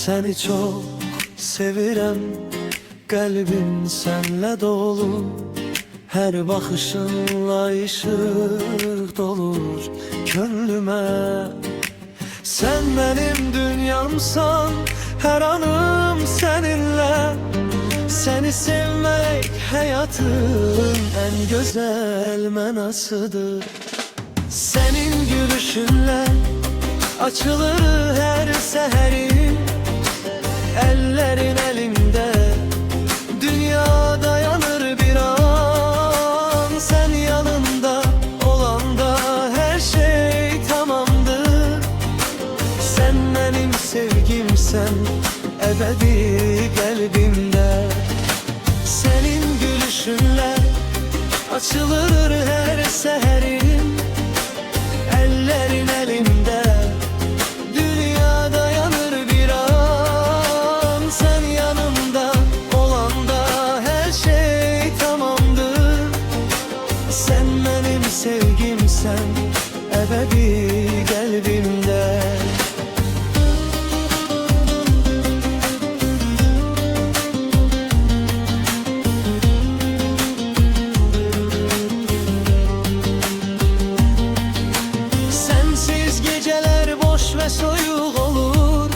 Seni çok sevirem, kalbim senle dolu. Her bakışınla ışık dolur gönlüme. Sen benim dünyamsan, her anım seninle. Seni sevmek hayatın en güzel menasıdır. Senin gülüşünle açılır her seherim. Ellerin elimde, dünya dayanır bir an. Sen yanımda olanda her şey tamamdır. Sen benim sevgimsen, ebedi kalbimde. Senin gülüşünle açılır her seherim. Ellerin elimde, dünya dayanır bir an. Sen yanımda olanda her şey tamamdır. Sen benim sevgimsen, ebedi kalbimde. Ve soyuk olur.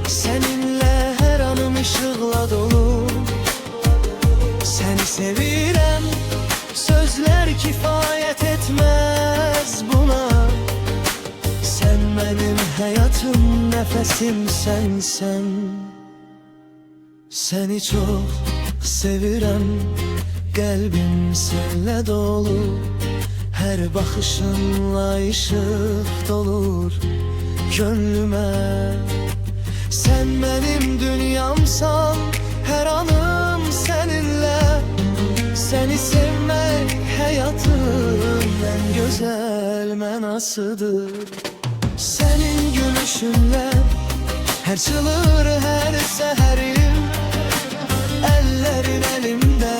Seninle her anım ışıkla dolu. Seni sevirem, sözler kifayet etmez buna. Sen benim hayatım, nefesim sensen. Seni çok sevirem, kalbim senle dolu. Her bakışınla ışık dolur gönlüme. Sen benim dünyamsan, her anım seninle. Seni sevmek hayatın en güzel menasıdır. Senin gülüşünle her çılır her seherim. Ellerin elimde,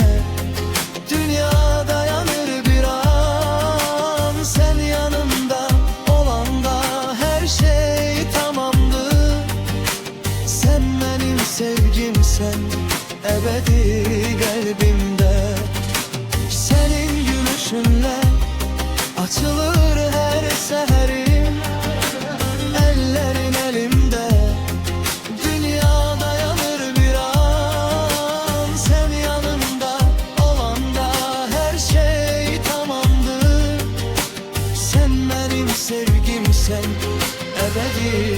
dünya dayanır bir an. Sen yanımda olanda her şey tamamdır. Sen benim sevgimsen, ebedi kalbimde. Senin gülüşünle açılır her seherim. Ellerin elimde, dünya dayanır bir an. Sen yanımda olanda her şey tamamdır. Sen benim sevgimsen, ebedi